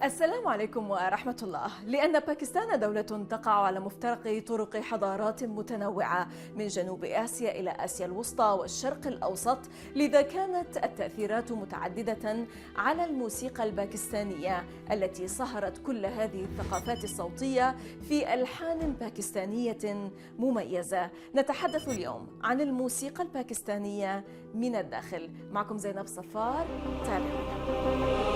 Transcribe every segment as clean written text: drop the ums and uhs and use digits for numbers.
السلام عليكم ورحمة الله. لأن باكستان دولة تقع على مفترق طرق حضارات متنوعة من جنوب آسيا إلى آسيا الوسطى والشرق الأوسط، لذا كانت التأثيرات متعددة على الموسيقى الباكستانية التي صهرت كل هذه الثقافات الصوتية في ألحان باكستانية مميزة. نتحدث اليوم عن الموسيقى الباكستانية من الداخل. معكم زينب صفار، تابعونا.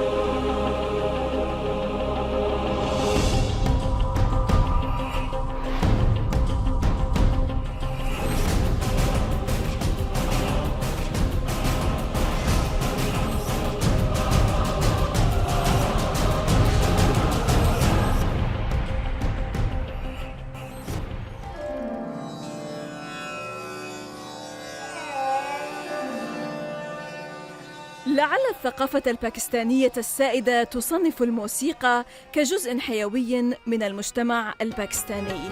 لعل الثقافة الباكستانية السائدة تصنف الموسيقى كجزء حيوي من المجتمع الباكستاني.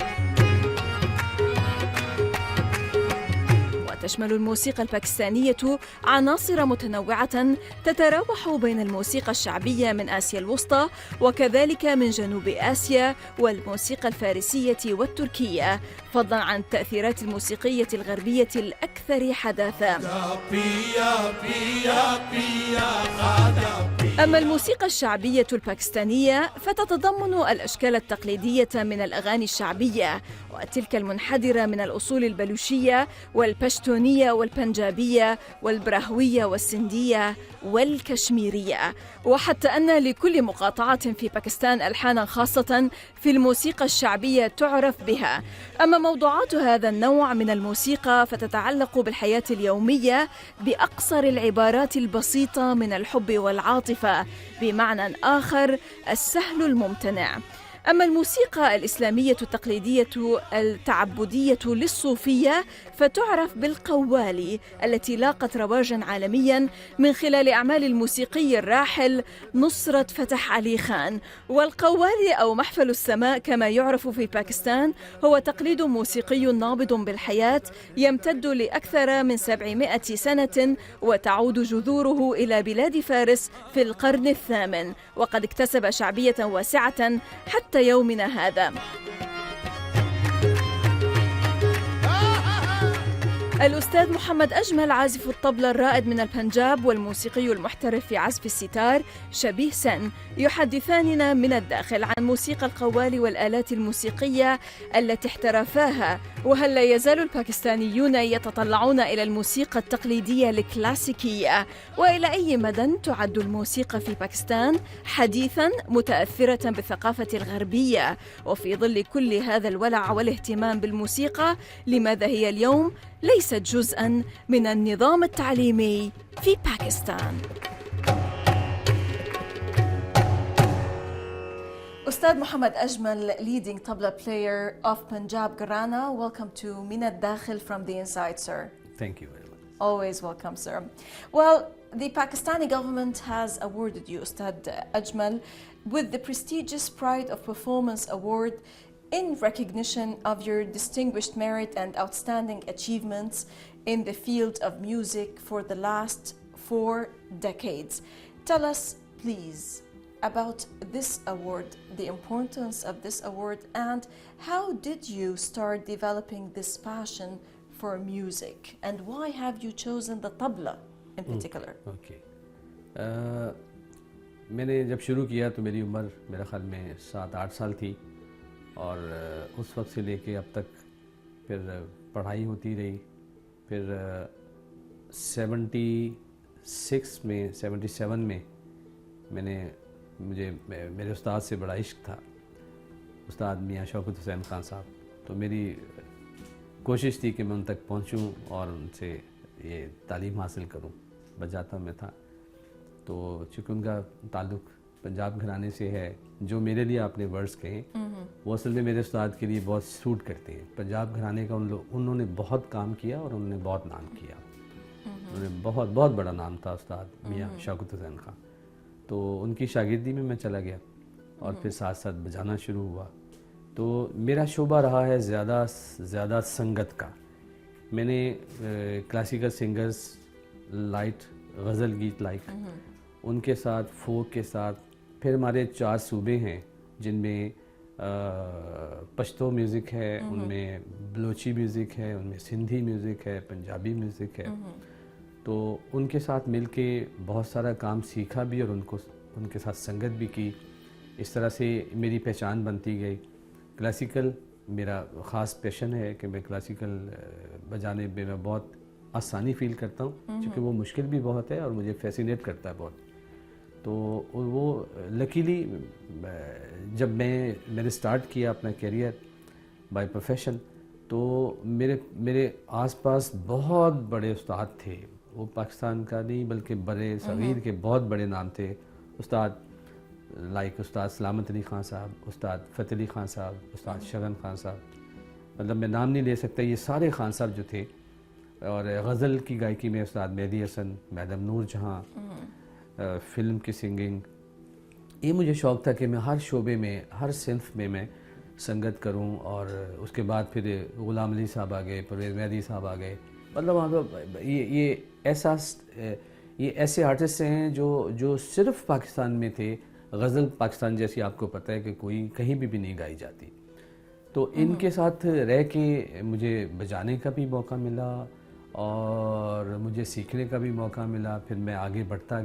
تشمل الموسيقى الباكستانية عناصر متنوعة تتراوح بين الموسيقى الشعبية من آسيا الوسطى وكذلك من جنوب آسيا والموسيقى الفارسية والتركية، فضلا عن التأثيرات الموسيقية الغربية الأكثر حداثة. أما الموسيقى الشعبية الباكستانية فتتضمن الأشكال التقليدية من الأغاني الشعبية وتلك المنحدرة من الأصول البلوشية والبشتونية والبنجابية والبراهوية والسندية والكشميرية، وحتى أن لكل مقاطعة في باكستان ألحانا خاصة في الموسيقى الشعبية تعرف بها. أما موضوعات هذا النوع من الموسيقى فتتعلق بالحياة اليومية بأقصر العبارات البسيطة من الحب والعاطفة، بمعنى آخر السهل الممتنع. أما الموسيقى الإسلامية التقليدية التعبدية للصوفية فتعرف بالقوالي التي لاقت رواجا عالميا من خلال أعمال الموسيقي الراحل نصرة فتح علي خان. والقوالي أو محفل السماء كما يعرف في باكستان هو تقليد موسيقي نابض بالحياة يمتد لأكثر من 700 سنة وتعود جذوره إلى بلاد فارس في القرن الثامن، وقد اكتسب شعبية واسعة حتى يومنا هذا. الأستاذ محمد أجمل عازف الطبلة الرائد من البنجاب والموسيقي المحترف في عزف الستار شبيه سن يحدثاننا من الداخل عن موسيقى القوالي والآلات الموسيقية التي احترفاها، وهل لا يزال الباكستانيون يتطلعون إلى الموسيقى التقليدية الكلاسيكية، وإلى أي مدى تعد الموسيقى في باكستان حديثاً متأثرة بالثقافة الغربية. وفي ظل كل هذا الولع والاهتمام بالموسيقى، لماذا هي اليوم ليست جزءاً من النظام التعليمي في باكستان؟ أستاذ محمد أجمل, leading tabla player of Punjab Gharana, welcome to Min الداخل from the inside, sir. Thank you very much. Always welcome, sir. Well, the Pakistani government has awarded you, Ustad Ajmal, with the prestigious Pride of Performance Award in recognition of your distinguished merit and outstanding achievements in the field of music for the last 4 decades. Tell us, please, about this award, the importance of this award, and how did you start developing this passion for music, and why have you chosen the tabla in particular? Okay. मैंने जब शुरू किया तो मेरी उम्र मेरे ख्याल में 7-8 साल थी, और उस वक्त से लेके अब तक फिर पढ़ाई होती रही। फिर 77 में मुझे मेरे उस्ताद से बड़ा इश्क था, उस्ताद मियाँ शौकत हुसैन खान साहब। तो मेरी कोशिश थी कि मैं उन तक पहुँचूँ और उनसे ये तालीम हासिल करूँ। बजाता मैं था, तो चूँकि उनका ताल्लुक़ पंजाब घराने से है, जो मेरे लिए आपने वर्ड्स कहे वो असल में मेरे उस्ताद के लिए बहुत सूट करते हैं। पंजाब घराने का उन्होंने बहुत काम किया और उन्होंने बहुत नाम किया। उन्होंने बहुत बड़ा नाम था उस्ताद मियाँ शौकत हुसैन खान। तो उनकी शागिर्दी में मैं चला गया और फिर साथ साथ बजाना शुरू हुआ। तो मेरा शोबा रहा है ज़्यादा संगत का। मैंने क्लासिकल सिंगर्स, लाइट गज़ल गीत लाइक, उनके साथ फोक के साथ پھر ہمارے 4 صوبے ہیں جن میں پشتو میوزک ہے، ان میں بلوچی میوزک ہے، ان میں سندھی میوزک ہے، پنجابی میوزک ہے. تو ان کے ساتھ مل کے بہت سارا کام سیکھا بھی اور ان کے ساتھ سنگت بھی کی. اس طرح سے میری پہچان بنتی گئی. کلاسیکل میرا خاص پیشن ہے کہ میں کلاسیکل بجانے میں بہت آسانی فیل کرتا ہوں، کیونکہ وہ مشکل بھی بہت ہے اور مجھے فیسینیٹ کرتا ہے بہت. تو وہ لکیلی جب میں نے سٹارٹ کیا اپنا کیریئر بائی پروفیشن، تو میرے آس پاس بہت بڑے استاد تھے. وہ پاکستان کا نہیں بلکہ برے صغیر کے بہت بڑے نام تھے. استاد لائک استاد سلامت علی خان صاحب، استاد فتح علی خان صاحب، استاد شگن خان صاحب، مطلب میں نام نہیں لے سکتا، یہ سارے خان صاحب جو تھے. اور غزل کی گائیکی میں استاد مہدی حسن، میڈم نور جہاں، فلم کی سنگنگ. یہ مجھے شوق تھا کہ میں ہر شعبے میں، ہر صنف میں سنگت کروں. اور اس کے بعد پھر غلام علی صاحب آ گئے، پرویز مہدی صاحب آ گئے. مطلب وہاں پہ یہ ایسے آرٹسٹ ہیں جو صرف پاکستان میں تھے. غزل پاکستان جیسی آپ کو پتہ ہے کہ کوئی کہیں بھی نہیں گائی جاتی. تو ان کے ساتھ رہ کے مجھے بجانے کا بھی موقع ملا اور مجھے سیکھنے کا بھی موقع ملا. پھر میں آگے بڑھتا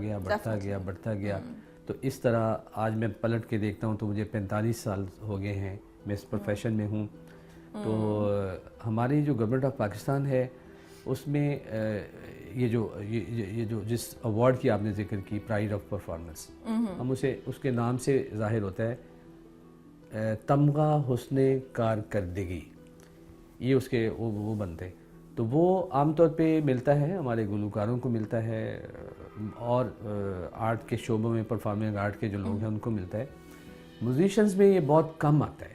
گیا. تو اس طرح آج میں پلٹ کے دیکھتا ہوں تو مجھے 45 سال ہو گئے ہیں میں اس پروفیشن میں ہوں. تو ہماری جو گورنمنٹ آف پاکستان ہے اس میں یہ جو جس ایوارڈ کی آپ نے ذکر کی، پرائڈ آف پرفارمنس، ہم اسے اس کے نام سے ظاہر ہوتا ہے تمغہ حسن کارکردگی، یہ اس کے وہ بنتے. تو وہ عام طور پہ ملتا ہے ہمارے گلوکاروں کو ملتا ہے اور آرٹ کے شعبوں میں پرفارمنگ آرٹ کے جو لوگ ہیں ان کو ملتا ہے. میوزیشنز میں یہ بہت کم آتا ہے.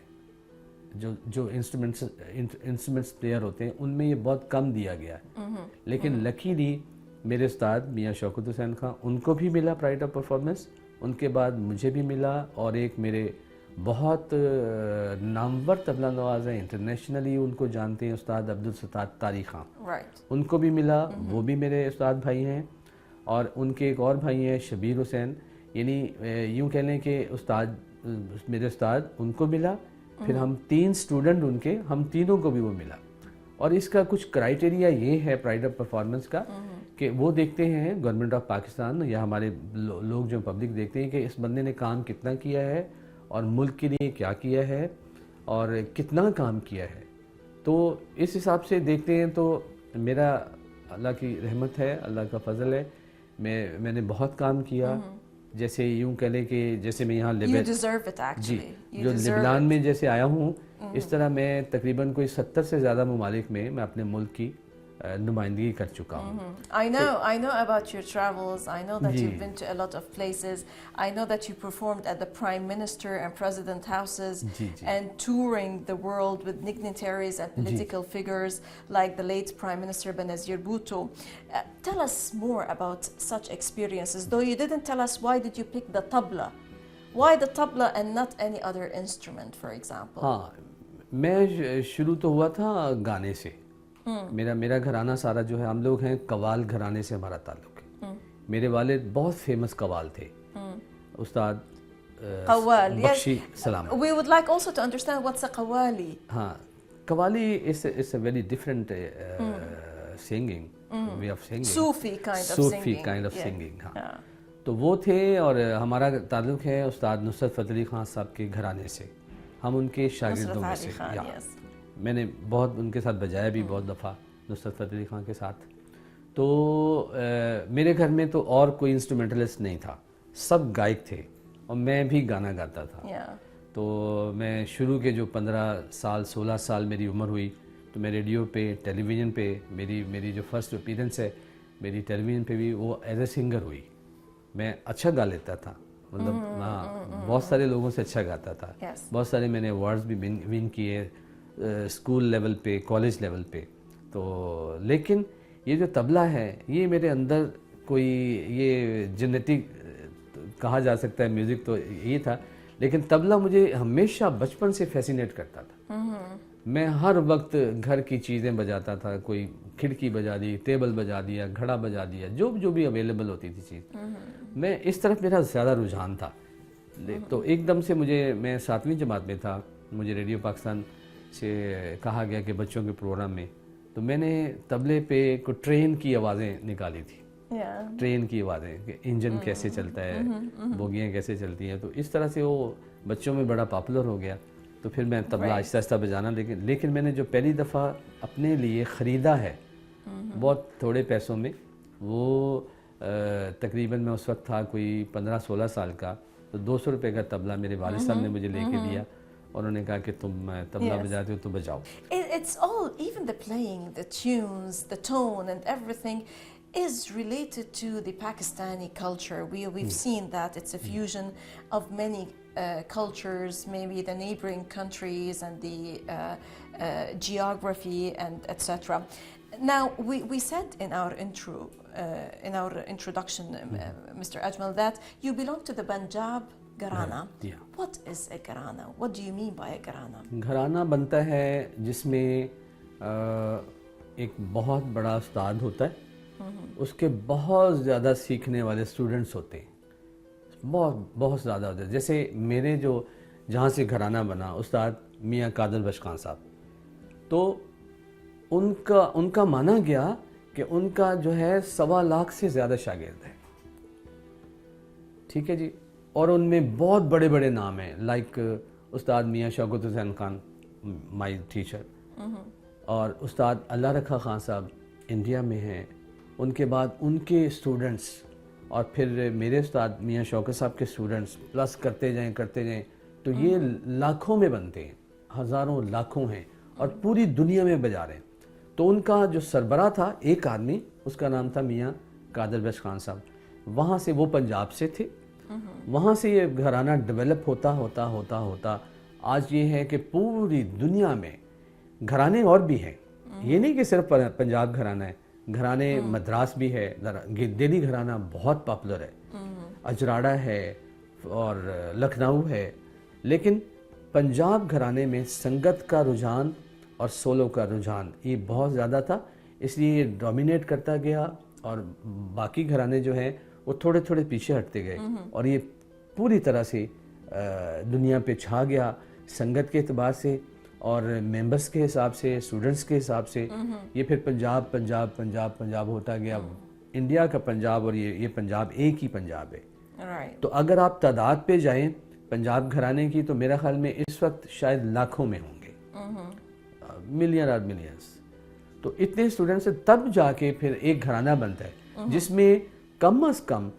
جو انسٹرومنٹس پلیئر ہوتے ہیں ان میں یہ بہت کم دیا گیا ہے. لیکن لکیلی میرے استاد میاں شوکت حسین خان، ان کو بھی ملا پرائڈ آف پرفارمنس، ان کے بعد مجھے بھی ملا. اور ایک میرے بہت نامور طبلہ نواز ہیں، انٹرنیشنلی ان کو جانتے ہیں، استاد عبدالستار طاری خان، ان کو بھی ملا. وہ بھی میرے استاد بھائی ہیں. اور ان کے ایک اور بھائی ہیں شبیر حسین، یعنی یوں کہہ لیں کہ میرے استاد ان کو ملا. پھر ہم 3 اسٹوڈنٹ ان کے، ہم تینوں کو بھی وہ ملا. اور اس کا کچھ کرائٹیریا یہ ہے پرائڈ آف پرفارمنس کا کہ وہ دیکھتے ہیں گورنمنٹ آف پاکستان یا ہمارے لوگ جو پبلک دیکھتے ہیں کہ اس بندے نے کام کتنا کیا ہے اور ملک کے لیے کیا کیا ہے اور کتنا کام کیا ہے. تو اس حساب سے دیکھتے ہیں. تو میرا اللہ کی رحمت ہے، اللہ کا فضل ہے، میں نے بہت کام کیا. جیسے یوں کہہ لیں کہ جیسے میں یہاں جو لبنان میں جیسے آیا ہوں، اس طرح میں تقریباً کوئی 70 سے زیادہ ممالک میں اپنے ملک کی نمائندگی کر چکا ہوں. I know about your travels. I know that you've been to a lot of places. I know that you performed at the Prime Minister and President houses and touring the world with dignitaries and political figures like the late Prime Minister Benazir Bhutto. Tell us more about such experiences. Though you didn't tell us, why did you pick the tabla? Why the tabla and not any other instrument, for example? ہاں، میں شروع تو ہوا تھا گانے سے. میرا گھرانہ سارا جو ہے، ہم لوگ ہیں قوال گھرانے سے ہمارا تعلق ہے. میرے والد بہت فیمس قوال تھے، استاد قوال. بخشی سلام. We would like also to understand what's a قوالی. ہاں، قوالی is a very different singing, way of singing. Sufi kind of singing. ہاں. تو وہ تھے اور ہمارا تعلق ہے استاد نصرت فتح علی خان صاحب کے گھرانے سے. ہم ان کے شاگردوں میں سے. میں نے بہت ان کے ساتھ بجایا بھی بہت دفعہ نصرت فتح علی خان کے ساتھ. تو میرے گھر میں تو اور کوئی انسٹرومنٹلسٹ نہیں تھا، سب گائک تھے اور میں بھی گانا گاتا تھا. تو میں شروع کے جو 15 سال 16 سال میری عمر ہوئی تو میں ریڈیو پہ، ٹیلی ویژن پہ، میری جو فرسٹ اپیرنس ہے میری ٹیلی ویژن پہ بھی وہ ایز اے سنگر ہوئی. میں اچھا گا لیتا تھا، مطلب ہاں بہت سارے لوگوں سے اچھا گاتا تھا. بہت سارے میں نے ایوارڈز بھی ون کیے اسکول لیول پہ، کالج لیول پہ. تو لیکن یہ جو طبلہ ہے یہ میرے اندر کوئی یہ جینیٹک کہا جا سکتا ہے، میوزک تو یہ تھا، لیکن طبلہ مجھے ہمیشہ بچپن سے فیسینیٹ کرتا تھا. میں ہر وقت گھر کی چیزیں بجاتا تھا، کوئی کھڑکی بجا دی، ٹیبل بجا دیا، گھڑا بجا دیا، جو بھی اویلیبل ہوتی تھی چیز. میں اس طرف میرا زیادہ رجحان تھا. तो एकदम से मैं 7वीं जमात में था, मुझे रेडियो पाकिस्तान से कहा गया कि बच्चों के प्रोग्राम में, तो मैंने तबले पे को ट्रेन की आवाज़ें निकाली थी। ट्रेन की आवाज़ें कि इंजन कैसे चलता है, बोगियाँ कैसे चलती हैं, तो इस तरह से वो बच्चों में बड़ा पॉपुलर हो गया। तो फिर मैं तबला आहिस्ता आहिस्ता बजाना, लेकिन मैंने जो पहली दफ़ा अपने लिए ख़रीदा है बहुत थोड़े पैसों में, वो तकरीबन मैं उस वक्त था कोई 15-16 साल का, तो 200 रुपये का तबला मेरे वालिद साहब ने मुझे लेके दिया और उन्होंने कहा कि तुम तबला बजाते हो तो बजाओ। It's all, even the playing, the tunes, the tone and everything is related to the Pakistani culture. We've seen that it's a fusion of many cultures, maybe the neighboring countries and the geography and etc. Now, we said in our introduction, Mr. Ajmal, that you belong to the Punjab Gharana. Yeah. What is a Gharana? What do you mean by a Gharana? घराना बनता है जिसमें एक बहुत बड़ा उस्ताद होता है, उसके बहुत ज़्यादा सीखने वाले स्टूडेंट्स होते हैं, बहुत ज़्यादा होते हैं। जैसे मेरे जो जहाँ से घराना बना, उस्ताद मियाँ कादर बख्श खान साहब, तो उनका माना गया कि उनका जो है 1.25 लाख से ज़्यादा शागिर्द है, ठीक है जी, और उनमें बहुत बड़े बड़े नाम हैं, लाइक उस्ताद मियाँ शौकत हुसैन खान, माय टीचर, और उस्ताद अल्लाह रखा खान साहब इंडिया में हैं, उनके बाद उनके स्टूडेंट्स, और फिर मेरे उस्ताद मियाँ शौकत साहब के स्टूडेंट्स, प्लस करते जाएं, तो ये लाखों में बनते हैं, हज़ारों लाखों हैं और पूरी दुनिया में बजा रहे हैं। तो उनका जो सरबराह था एक आदमी, उसका नाम था मियाँ कादर बख्श खान साहब, वहाँ से वो पंजाब से थे, वहाँ से ये घराना डेवलप होता आज ये है कि पूरी दुनिया में घराने और भी हैं, ये नहीं कि सिर्फ पंजाब घराना है, घराने मद्रास भी है, दिल्ली घराना बहुत पॉपुलर है, अजराड़ा है और लखनऊ है, लेकिन पंजाब घराने में संगत का रुझान और सोलो का रुझान ये बहुत ज़्यादा था, इसलिए ये डोमिनेट करता गया और बाकी घराने जो हैं वो थोड़े थोड़े पीछे हटते गए और ये पूरी तरह से दुनिया पे छा गया संगत के एतबार से और मेंबर्स के हिसाब से, स्टूडेंट्स के हिसाब से। ये फिर पंजाब होता गया, इंडिया का पंजाब, और ये पंजाब एक ही पंजाब है। तो अगर आप तादाद पे जाएं पंजाब घराने की, तो मेरा ख्याल में इस वक्त शायद लाखों में होंगे, मिलियन और मिलियंस। तो इतने स्टूडेंट्स से तब जाके फिर एक घराना बनता है जिसमें कम से कम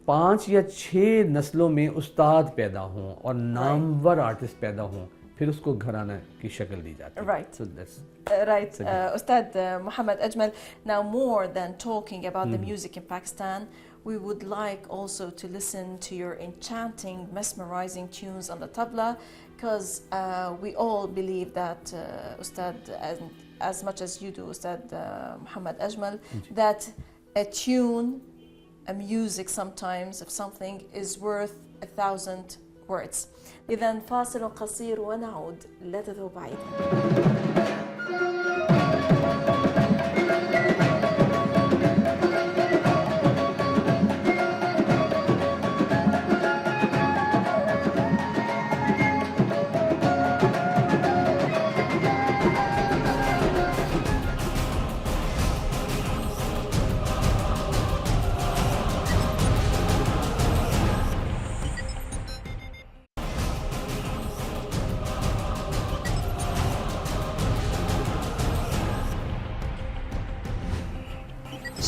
5 या 6 नस्लों में उस्ताद पैदा हों और नामवर आर्टिस्ट पैदा हों, फिर उसको घराना की शक्ल दी जाती है। Right. So that's right. Ustad Muhammad Ajmal, now more than talking about the music in Pakistan, we would like also to listen to your enchanting, mesmerizing tunes on the tabla, because we all believe that, Ustad, as much as you do, Ustad Muhammad Ajmal, that a tune, a music sometimes of something is worth 1,000 words. إذن فاصل قصير ونعود، لا تذهب بعيدا.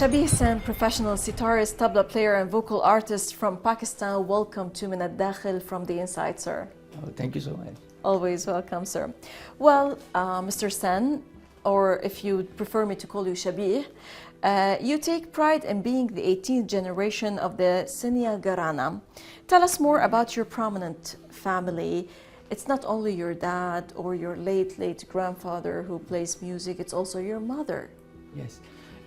Shabih Sen, professional sitarist, tabla player and vocal artist from Pakistan. Welcome to Min الداخل from the inside, sir. Oh, thank you so much. Always welcome, sir. Well, Mr. Sen, or if you prefer me to call you Shabih, you take pride in being the 18th generation of the Senia Gharana. Tell us more about your prominent family. It's not only your dad or your late grandfather who plays music, it's also your mother. Yes.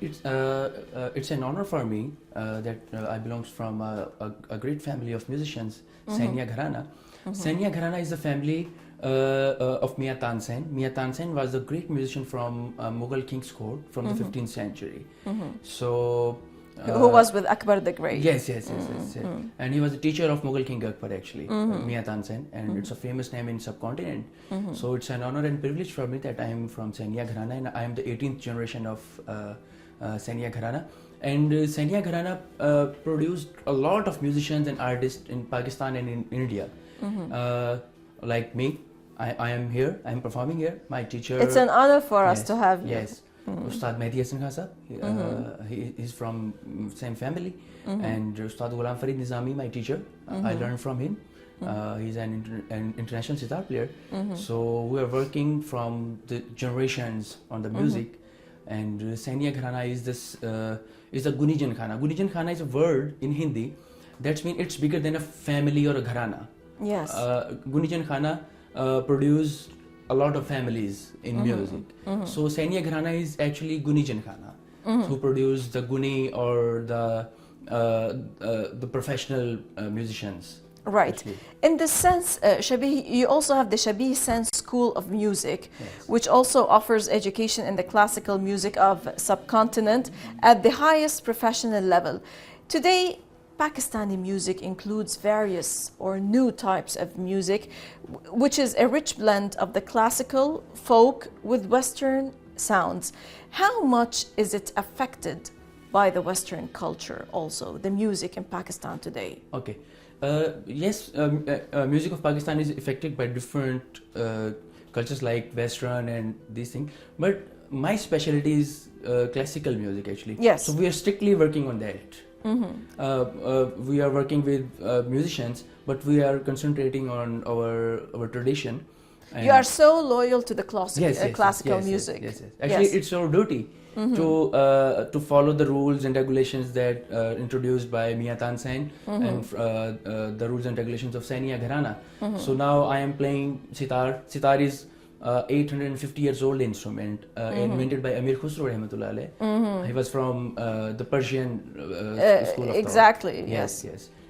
It's an honor for me that I belong from a great family of musicians, Senia Gharana. Senia Gharana is a family of Mayadeen Sen. Mayadeen Sen was a great musician from Mughal King's court from the 15th century. So who was with Akbar the Great. Yes. And he was a teacher of Mughal King Akbar actually, Mayadeen, and it's a famous name in subcontinent. So it's an honor and privilege for me that I am from Sania Gharana, and I am the 18th generation of Sania Gharana. And Sania Gharana produced a lot of musicians and artists in Pakistan and in India. Like me, I am here, I am performing here. My teacher... It's an honor for us to have you. Yes. Ustad Mehdi Hassan Khan sahab, he's from same family. And Ustad Ghulam Farid Nizami, my teacher, I learned from him. He's an international sitar player. So we are working from the generations on the music. And Sania Gharana is this is a Gunijan Khana. Gunijan Khana is a word in Hindi that means it's bigger than a family or a gharana. Yes. Gunijan Khana produced a lot of families in music. So Sania Gharana is actually Gunijan Khana, who produced the Guni or the professional musicians. Right. Actually. In this sense, Shabih, you also have the Shabih Sen School of Music, which also offers education in the classical music of subcontinent at the highest professional level. Today, Pakistani music includes various or new types of music, which is a rich blend of the classical, folk with Western sounds. How much is it affected by the Western culture also, the music in Pakistan today? Okay. Yes, music of Pakistan is affected by different cultures like Western and these things. But my specialty is classical music actually. Yes. So we are strictly working on that. We are working with musicians, but we are concentrating on our tradition. You are so loyal to the classical music. Yes. Actually, it's our duty to follow the rules and regulations that introduced by Mayadeen and the rules and regulations of Sania Gharana. So now I am playing sitar. Sitar is 850 years old instrument invented by Amir Khusro Rahmatullah alayh. He was from the Persian school of exactly. thought. Yes.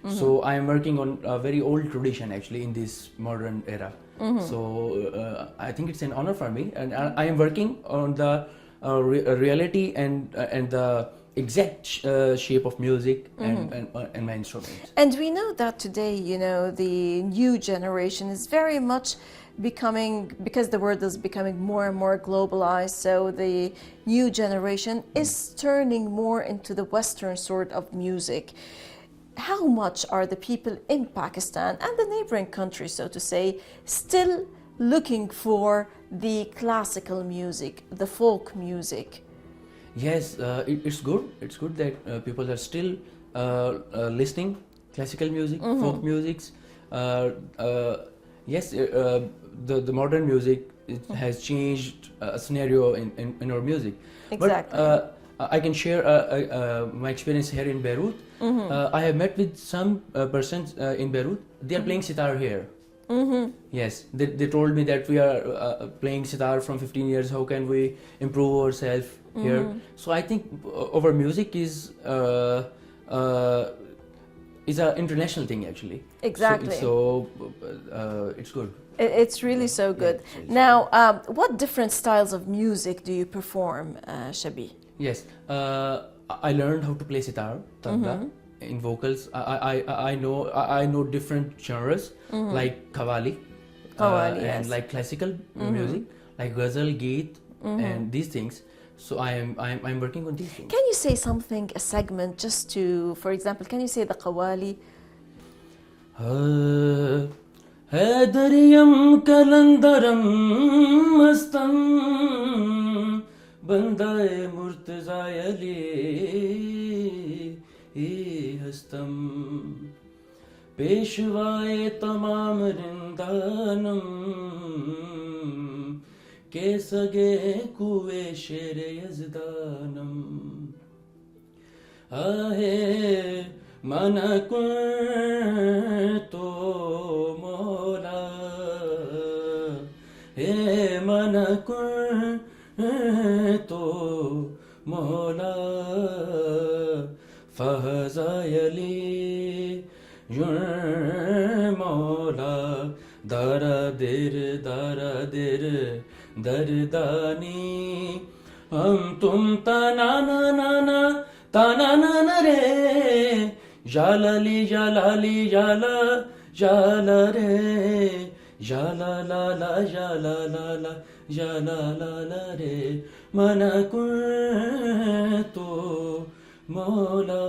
So I am working on a very old tradition actually in this modern era. So I think it's an honor for me, and I am working on the reality and the exact shape of music and my instruments. And we know that today, you know, the new generation is very much becoming, because the world is becoming more and more globalized, so the new generation is turning more into the Western sort of music. How much are the people in Pakistan and the neighboring countries, so to say, still looking for the classical music, the folk music? Yes, it's good. It's good that people are still listening classical music, folk musics. Yes, the modern music has changed a scenario in our music. Exactly. But I can share my experience here in Beirut. I have met with some persons in Beirut. They are playing sitar here. Yes, they told me that we are playing sitar from 15 years. How can we improve ourselves here? So I think our music is an international thing actually. Exactly. So it's good. It's really so good. Yeah, now, what different styles of music do you perform, Shabih? Yes, I learned how to play sitar, tabla, in vocals. I know different genres like qawwali, and like classical music, like ghazal, geet, and these things. So I'm working on these things. Can you say something, a segment, just to, for example, can you say the qawwali? Hadariyam kalandaram mastam bandaye murtazayali hastam peshwaye tamam rindanam ke sage kuve shere yazdanam ahe mana to mola he mana to mola fahzayali yur mola daradir dardani hum tum tanana nana tanana re jala li jala jala re jala la la jala la la jala la la re mana kuntu mola.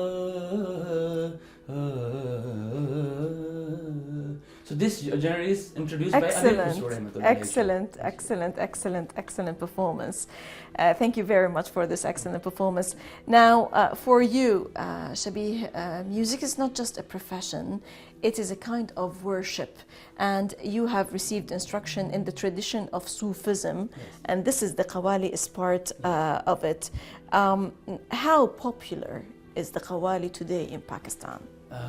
So this genre is introduced by Amir Khusro. Excellent performance. Thank you very much for this excellent performance. Now, for you, Shabih, music is not just a profession, it is a kind of worship. And you have received instruction in the tradition of Sufism, and this is the Qawwali is part of it. How popular is the Qawwali today in Pakistan?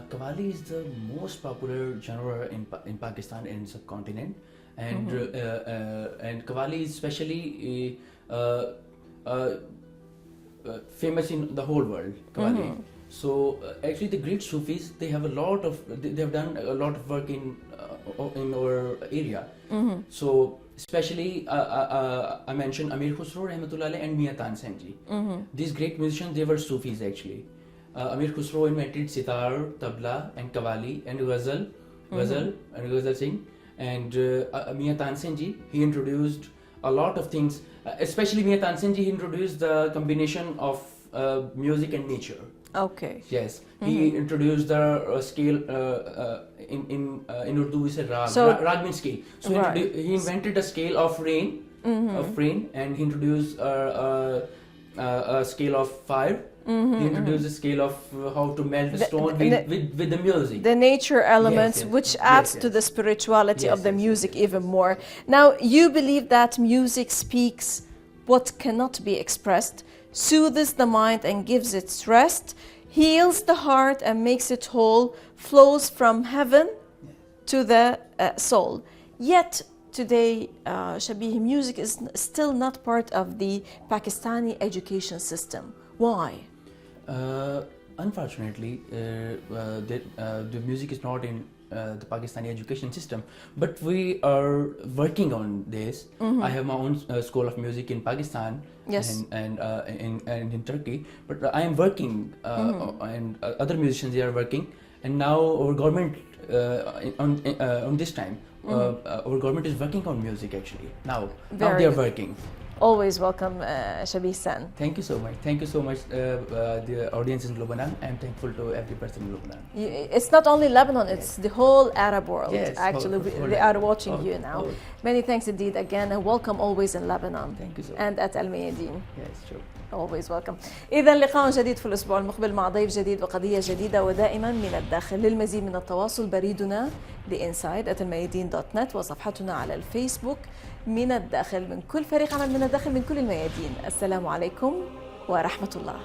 Qawwali is the most popular genre in Pakistan and subcontinent, and Qawwali is especially famous in the whole world. Qawwali. So actually, the great Sufis they have done a lot of work in our area. So especially I mentioned Amir Khusro Rahmatullah Alayh and Mayadeen Ji. These great musicians, they were Sufis actually. Amir Khusro invented sitar, tabla, and qawwali, and ghazal sing. And Mayadeen Ji, he introduced a lot of things. Especially Mayadeen Ji, he introduced the combination of music and nature. Okay. Yes, he introduced the scale in Urdu we say rag. So, rag means scale. So he invented a scale of rain, and he introduced a scale of fire. He introduced a scale of how to melt the stone with the music. The nature elements, which adds to the spirituality of the music even more. Now, you believe that music speaks what cannot be expressed, soothes the mind and gives it rest, heals the heart and makes it whole, flows from heaven to the soul. Yet, today, Shabih, music is still not part of the Pakistani education system. Why? Unfortunately, the music is not in the Pakistani education system, but we are working on this. I have my own school of music in Pakistan and in Turkey, but I am working and other musicians they are working, and now our government on this time our government is working on music actually. Now they are working. Always welcome, Shabih San. Thank you so much. Thank you so much, the audience in Lebanon. I am thankful to every person in Lebanon. It's not only Lebanon, it's the whole Arab world. Yes, actually, they are watching you now. Many thanks indeed again, and welcome always in Lebanon. Thank you so much. And at الميادين. Yes, sure. Always welcome. إذا لقاء جديد في الأسبوع المقبل مع ضيف جديد وقضية جديدة ودائما من الداخل. للمزيد من التواصل بريدنا @inside@almayadeen.net وصفحتنا على الفيسبوك من الداخل. من كل فريق عمل من الداخل من كل الميادين، السلام عليكم ورحمة الله.